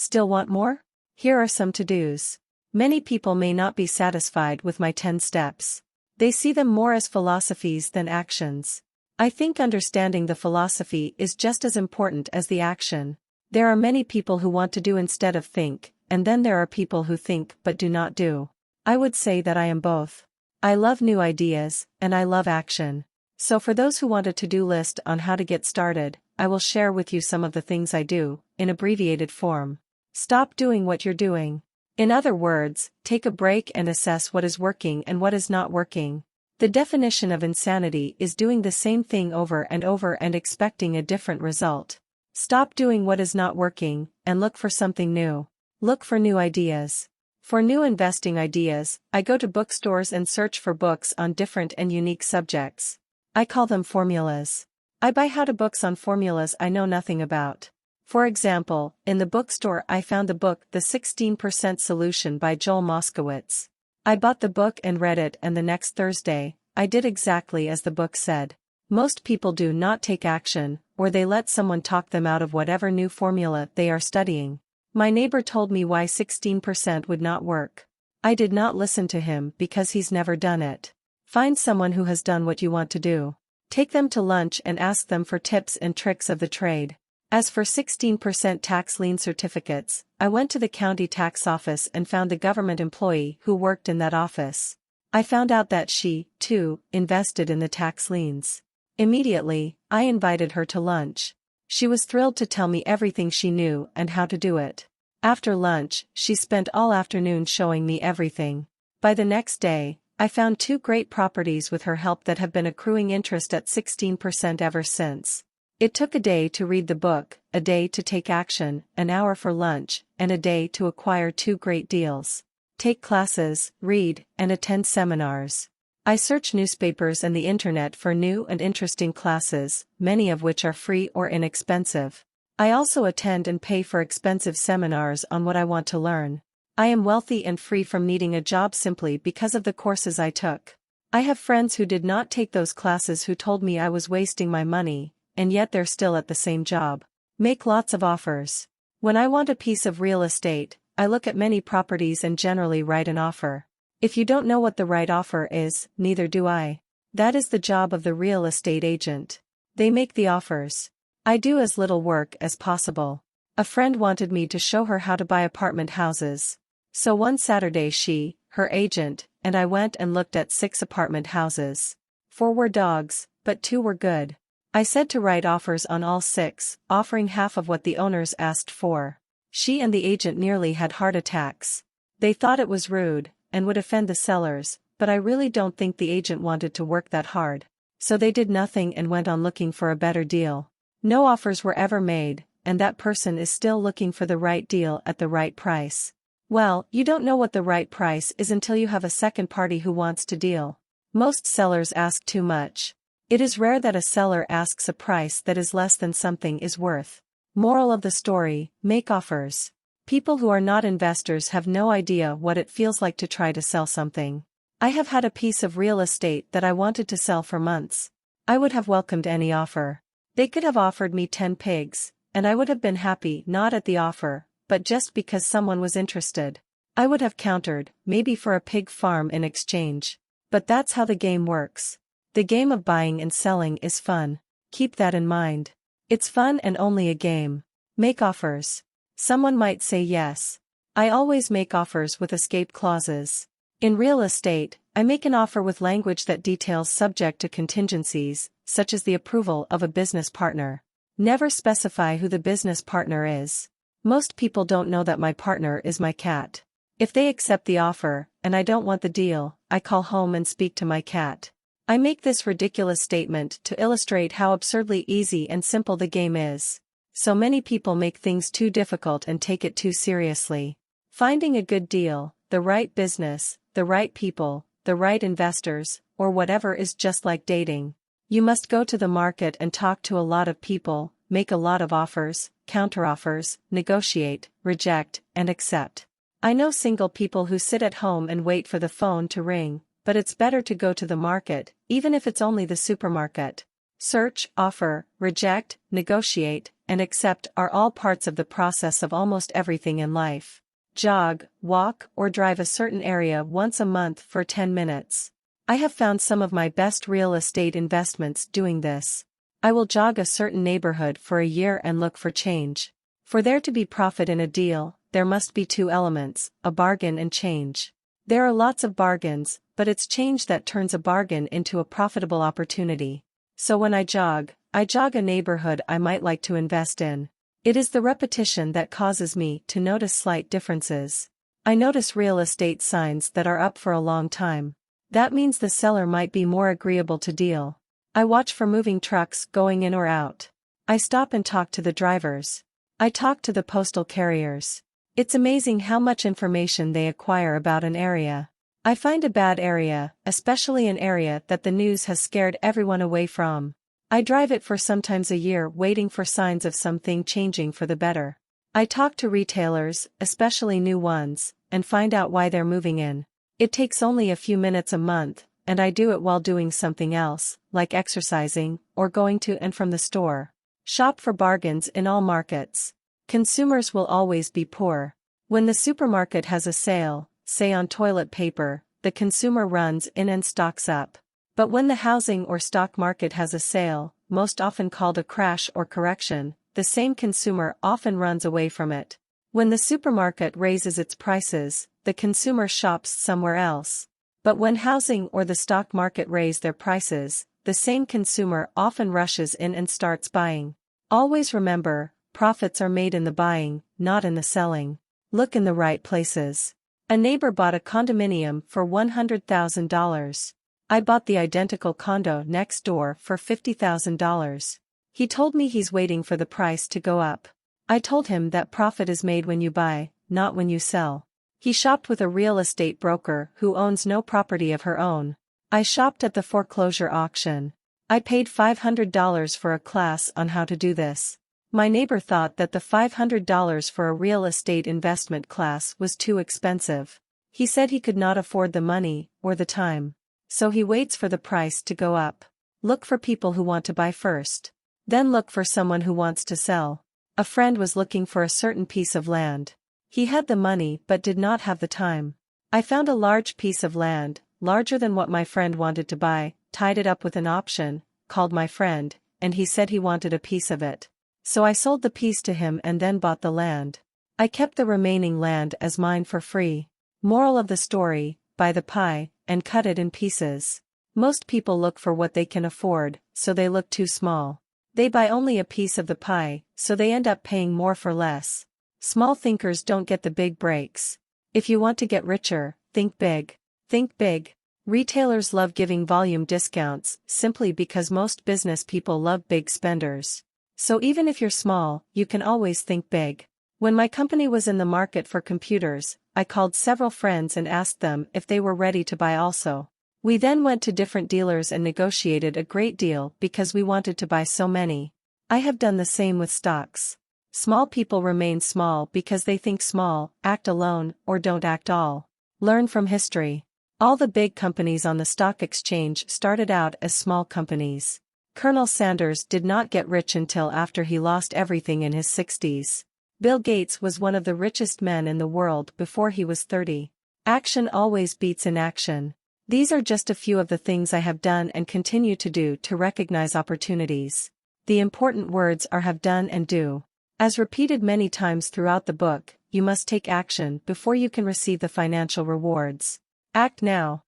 Still want more? Here are some to-dos. Many people may not be satisfied with my 10 steps. They see them more as philosophies than actions. I think understanding the philosophy is just as important as the action. There are many people who want to do instead of think, and then there are people who think but do not do. I would say that I am both. I love new ideas, and I love action. So for those who want a to-do list on how to get started, I will share with you some of the things I do, in abbreviated form. Stop doing what you're doing. In other words, take a break and assess what is working and what is not working. The definition of insanity is doing the same thing over and over and expecting a different result. Stop doing what is not working, and look for something new. Look for new ideas. For new investing ideas, I go to bookstores and search for books on different and unique subjects. I call them formulas. I buy how-to books on formulas I know nothing about. For example, in the bookstore I found the book The 16% Solution by Joel Moskowitz. I bought the book and read it, and the next Thursday, I did exactly as the book said. Most people do not take action, or they let someone talk them out of whatever new formula they are studying. My neighbor told me why 16% would not work. I did not listen to him because he's never done it. Find someone who has done what you want to do. Take them to lunch and ask them for tips and tricks of the trade. As for 16% tax lien certificates, I went to the county tax office and found the government employee who worked in that office. I found out that she, too, invested in the tax liens. Immediately, I invited her to lunch. She was thrilled to tell me everything she knew and how to do it. After lunch, she spent all afternoon showing me everything. By the next day, I found 2 great properties with her help that have been accruing interest at 16% ever since. It took a day to read the book, a day to take action, an hour for lunch, and a day to acquire 2 great deals. Take classes, read, and attend seminars. I search newspapers and the internet for new and interesting classes, many of which are free or inexpensive. I also attend and pay for expensive seminars on what I want to learn. I am wealthy and free from needing a job simply because of the courses I took. I have friends who did not take those classes who told me I was wasting my money, and yet they're still at the same job. Make lots of offers. When I want a piece of real estate, I look at many properties and generally write an offer. If you don't know what the right offer is, neither do I. That is the job of the real estate agent. They make the offers. I do as little work as possible. A friend wanted me to show her how to buy apartment houses. So one Saturday she, her agent, and I went and looked at 6 apartment houses. 4 were dogs, but 2 were good. I said to write offers on all 6, offering half of what the owners asked for. She and the agent nearly had heart attacks. They thought it was rude, and would offend the sellers, but I really don't think the agent wanted to work that hard. So they did nothing and went on looking for a better deal. No offers were ever made, and that person is still looking for the right deal at the right price. Well, you don't know what the right price is until you have a second party who wants to deal. Most sellers ask too much. It is rare that a seller asks a price that is less than something is worth. Moral of the story: make offers. People who are not investors have no idea what it feels like to try to sell something. I have had a piece of real estate that I wanted to sell for months. I would have welcomed any offer. They could have offered me 10 pigs, and I would have been happy not at the offer, but just because someone was interested. I would have countered, maybe for a pig farm in exchange. But that's how the game works. The game of buying and selling is fun. Keep that in mind. It's fun and only a game. Make offers. Someone might say yes. I always make offers with escape clauses. In real estate, I make an offer with language that details subject to contingencies, such as the approval of a business partner. Never specify who the business partner is. Most people don't know that my partner is my cat. If they accept the offer, and I don't want the deal, I call home and speak to my cat. I make this ridiculous statement to illustrate how absurdly easy and simple the game is. So many people make things too difficult and take it too seriously. Finding a good deal, the right business, the right people, the right investors, or whatever is just like dating. You must go to the market and talk to a lot of people, make a lot of offers, counteroffers, negotiate, reject, and accept. I know single people who sit at home and wait for the phone to ring, but it's better to go to the market, even if it's only the supermarket. Search, offer, reject, negotiate, and accept are all parts of the process of almost everything in life. Jog, walk, or drive a certain area once a month for 10 minutes. I have found some of my best real estate investments doing this. I will jog a certain neighborhood for a year and look for change. For there to be profit in a deal, there must be two elements, a bargain and change. There are lots of bargains, but it's change that turns a bargain into a profitable opportunity. So when I jog a neighborhood I might like to invest in. It is the repetition that causes me to notice slight differences. I notice real estate signs that are up for a long time. That means the seller might be more agreeable to deal. I watch for moving trucks going in or out. I stop and talk to the drivers. I talk to the postal carriers. It's amazing how much information they acquire about an area. I find a bad area, especially an area that the news has scared everyone away from. I drive it for sometimes a year waiting for signs of something changing for the better. I talk to retailers, especially new ones, and find out why they're moving in. It takes only a few minutes a month, and I do it while doing something else, like exercising, or going to and from the store. Shop for bargains in all markets. Consumers will always be poor. When the supermarket has a sale, say on toilet paper, the consumer runs in and stocks up. But when the housing or stock market has a sale, most often called a crash or correction, the same consumer often runs away from it. When the supermarket raises its prices, the consumer shops somewhere else. But when housing or the stock market raise their prices, the same consumer often rushes in and starts buying. Always remember, profits are made in the buying, not in the selling. Look in the right places. A neighbor bought a condominium for $100,000. I bought the identical condo next door for $50,000. He told me he's waiting for the price to go up. I told him that profit is made when you buy, not when you sell. He shopped with a real estate broker who owns no property of her own. I shopped at the foreclosure auction. I paid $500 for a class on how to do this. My neighbor thought that the $500 for a real estate investment class was too expensive. He said he could not afford the money, or the time. So he waits for the price to go up. Look for people who want to buy first. Then look for someone who wants to sell. A friend was looking for a certain piece of land. He had the money but did not have the time. I found a large piece of land, larger than what my friend wanted to buy, tied it up with an option, called my friend, and he said he wanted a piece of it. So I sold the piece to him and then bought the land. I kept the remaining land as mine for free. Moral of the story, buy the pie, and cut it in pieces. Most people look for what they can afford, so they look too small. They buy only a piece of the pie, so they end up paying more for less. Small thinkers don't get the big breaks. If you want to get richer, think big. Think big. Retailers love giving volume discounts simply because most business people love big spenders. So even if you're small, you can always think big. When my company was in the market for computers, I called several friends and asked them if they were ready to buy also. We then went to different dealers and negotiated a great deal because we wanted to buy so many. I have done the same with stocks. Small people remain small because they think small, act alone, or don't act all. Learn from history. All the big companies on the stock exchange started out as small companies. Colonel Sanders did not get rich until after he lost everything in his 60s. Bill Gates was one of the richest men in the world before he was 30. Action always beats inaction. These are just a few of the things I have done and continue to do to recognize opportunities. The important words are have done and do. As repeated many times throughout the book, you must take action before you can receive the financial rewards. Act now.